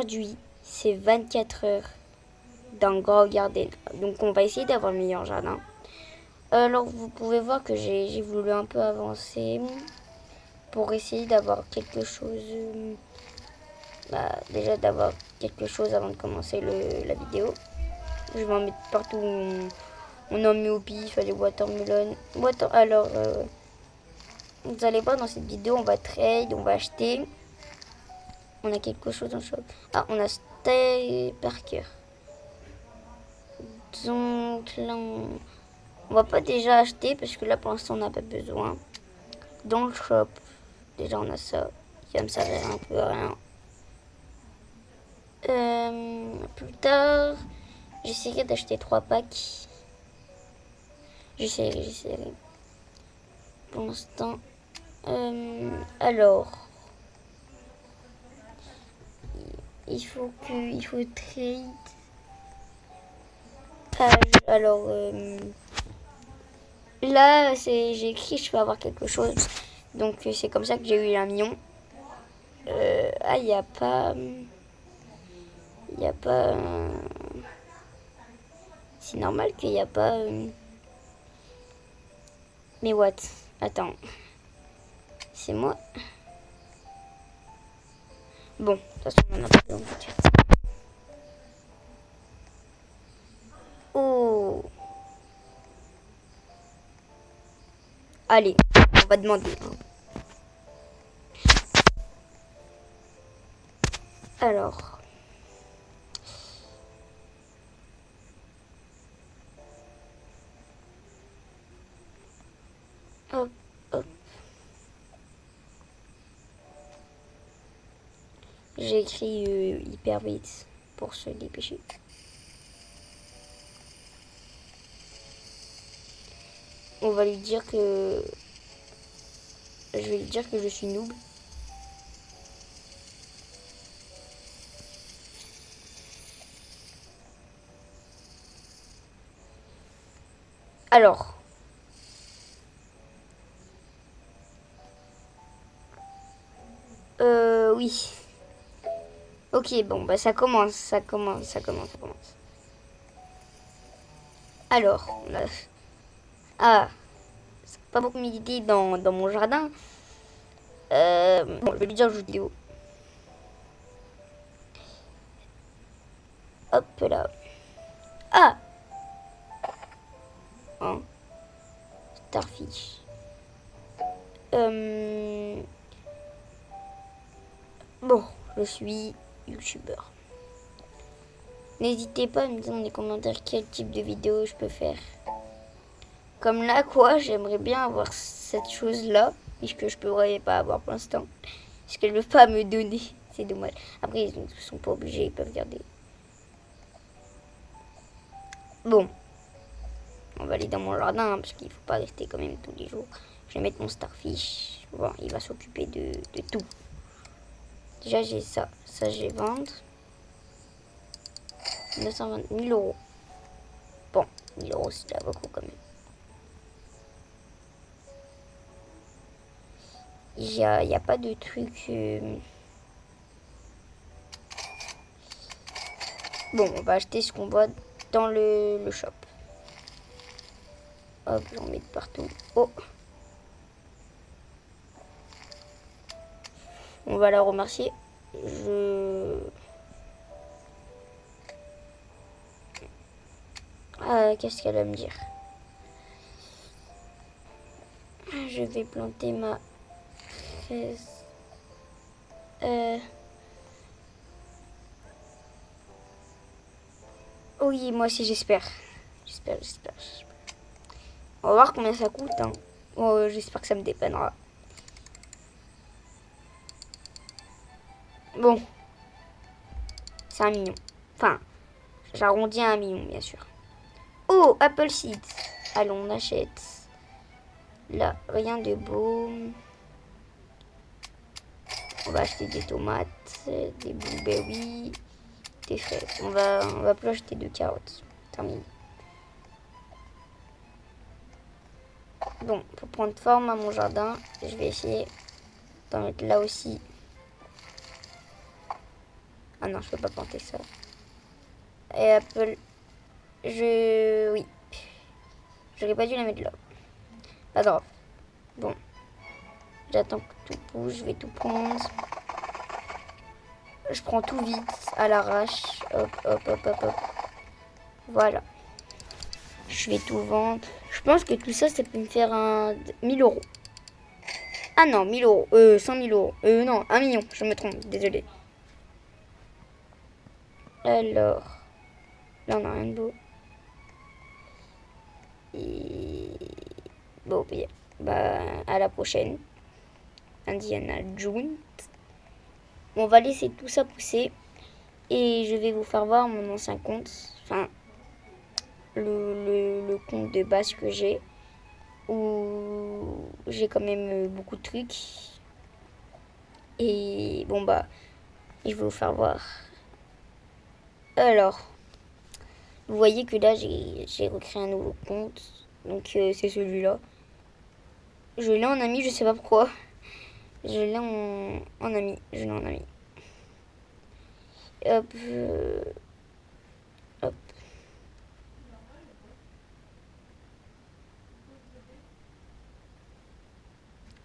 aujourd'hui, c'est 24 heures dans Grow Garden. Donc on va essayer d'avoir le meilleur jardin. Alors vous pouvez voir que j'ai voulu un peu avancer pour essayer d'avoir quelque chose. Déjà d'avoir quelque chose avant de commencer la vidéo. Je vais en mettre partout. On en met au pif, les watermelon. Alors, vous allez voir dans cette vidéo, on va trade, on va acheter. On a quelque chose en shop. Ah, on a Stay Parker. Donc là, on va pas déjà acheter parce que là pour l'instant on n'a pas besoin. Dans le shop, déjà on a ça. Qui va me servir un peu à rien. Plus tard, j'essaierai d'acheter 3 packs. J'essaierai. Pour l'instant. Alors. Il faut trade. Alors. Là, j'ai écrit je peux avoir quelque chose. Donc c'est comme ça que j'ai eu 1 million. Il n'y a pas. Il n'y a pas. C'est normal qu'il n'y a pas. Mais what? Attends. C'est moi. Bon, de toute façon, on en a pas besoin. Oh. Allez, on va demander. Alors. Hop, hop. J'ai écrit hyper vite pour se dépêcher. On va lui dire que... Je vais lui dire que je suis noob. Alors. Oui. Ok, bon, bah ça commence. Alors, on a... Ah, pas beaucoup d'idées dans mon jardin. Bon, je vais lui dire jeu vidéo. Hop là. Ah, hein, Starfish. Bon, je suis youtubeur. N'hésitez pas à me dire dans les commentaires quel type de vidéo je peux faire. Comme là, quoi, j'aimerais bien avoir cette chose-là, mais que je pourrais pas avoir pour l'instant. Parce qu'elle ne veut pas me donner. C'est dommage. Après, ils ne sont pas obligés, ils peuvent garder. Bon. On va aller dans mon jardin, parce qu'il ne faut pas rester quand même tous les jours. Je vais mettre mon starfish. Bon, il va s'occuper de tout. Déjà, j'ai ça. Ça, je vais vendre. 920 000 euros. Bon, 1000 euros, c'est déjà beaucoup quand même. Il n'y a pas de truc... Bon, on va acheter ce qu'on voit dans le shop. Hop, j'en mets partout. Oh. On va la remercier. Qu'est-ce qu'elle va me dire? Je vais planter ma fraise. Oui, moi aussi j'espère. J'espère. On va voir combien ça coûte. Hein. Oh, j'espère que ça me dépannera. Bon. C'est 1 million. Enfin, j'arrondis à 1 million, bien sûr. Oh, Apple Seeds. Allons, on achète. Là, rien de beau. On va acheter des tomates, des blueberries, des fraises. On va plus acheter de carottes. Terminé. Bon, pour prendre forme à mon jardin, je vais essayer d'en mettre là aussi. Ah non, je peux pas planter ça. Et Apple, oui. J'aurais pas dû la mettre là. Pas grave. Bon. J'attends que tout bouge, je vais tout prendre. Je prends tout vite, à l'arrache. Hop, hop, hop, hop, hop. Voilà. Je vais tout vendre. Je pense que tout ça, ça peut me faire 1000 euros. Ah non, 1000 euros. 100 000 euros. Non, 1 million. Je me trompe, désolé. Alors. Là, on n'a rien de beau. Et... Bon, bien. Bah, à la prochaine. Indiana Jones. On va laisser tout ça pousser. Et je vais vous faire voir mon ancien compte. Enfin, le compte de base que j'ai. Où j'ai quand même beaucoup de trucs. Et bon, bah, je vais vous faire voir. Alors, vous voyez que là, j'ai recréé un nouveau compte. Donc, c'est celui-là. Je l'ai en ami, je sais pas pourquoi. Je l'ai en ami. Je l'ai en ami. Hop. Hop.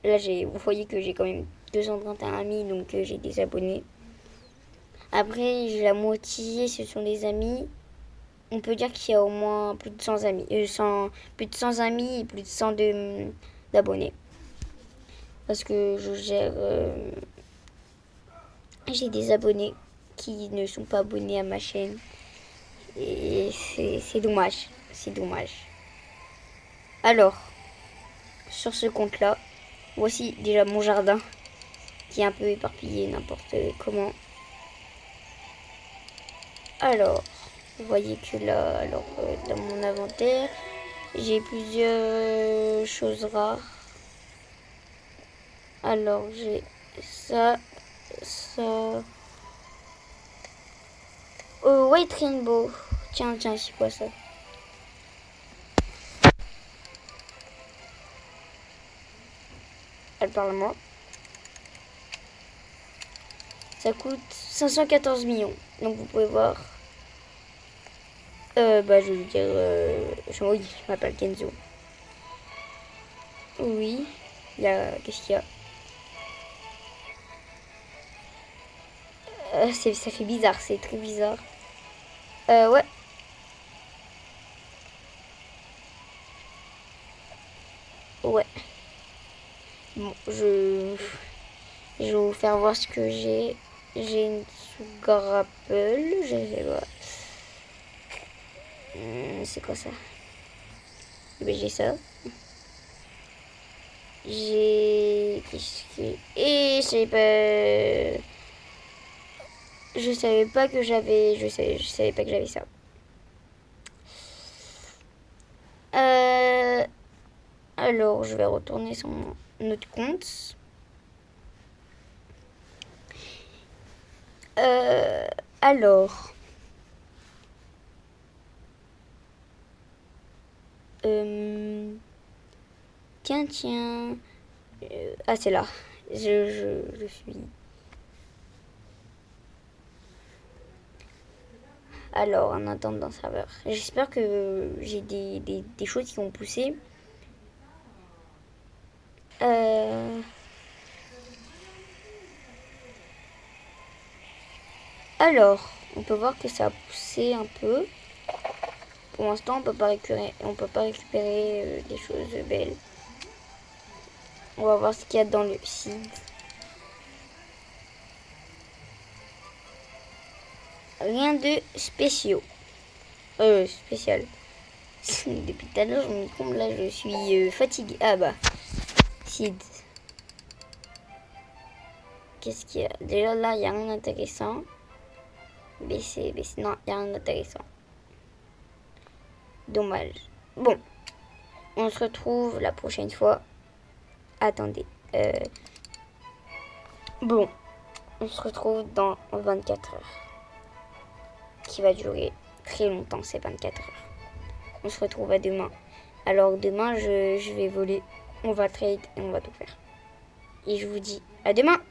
Là, vous voyez que j'ai quand même 231 amis, donc j'ai des abonnés. Après, j'ai la moitié, ce sont des amis. On peut dire qu'il y a au moins plus de 100 amis. Plus de 100 amis et plus de 100 d'abonnés. Parce que je gère... j'ai des abonnés qui ne sont pas abonnés à ma chaîne. Et c'est dommage. C'est dommage. Alors, sur ce compte-là, voici déjà mon jardin qui est un peu éparpillé n'importe comment. Alors, vous voyez que là, dans mon inventaire, j'ai plusieurs choses rares. Alors, j'ai ça. Oh, White Rainbow. Tiens, c'est quoi ça? Elle parle à moi. Ça coûte 514 millions. Donc, vous pouvez voir. Bah, je veux dire... oui, je m'appelle Kenzo. Oui. Qu'est-ce qu'il y a? Ça fait bizarre, c'est très bizarre. Ouais. Ouais. Bon, je vais vous faire voir ce que j'ai. J'ai une Sugar Apple. Je sais pas. C'est quoi ça? Ben, j'ai ça. J'ai... Et je savais pas que j'avais... Je savais pas que j'avais ça. Alors, je vais retourner sur mon autre compte. Alors... Tiens. Ah, c'est là. Je suis... Alors, en attendant serveur. J'espère que j'ai des choses qui vont pousser. Alors, on peut voir que ça a poussé un peu. Pour l'instant, on peut pas récupérer des choses belles. On va voir ce qu'il y a dans le site. Rien de spécial. Spécial. Depuis tout à l'heure, je me trompe, là, je suis fatiguée. Ah bah, Sid. Qu'est-ce qu'il y a? Déjà, là, il n'y a rien d'intéressant. BC, non, il n'y a rien d'intéressant. Dommage. Bon, on se retrouve la prochaine fois. Attendez. Bon, on se retrouve dans 24 heures. Qui va durer très longtemps, ces 24 heures. On se retrouve à demain. Alors demain, je vais voler. On va trade et on va tout faire. Et je vous dis à demain.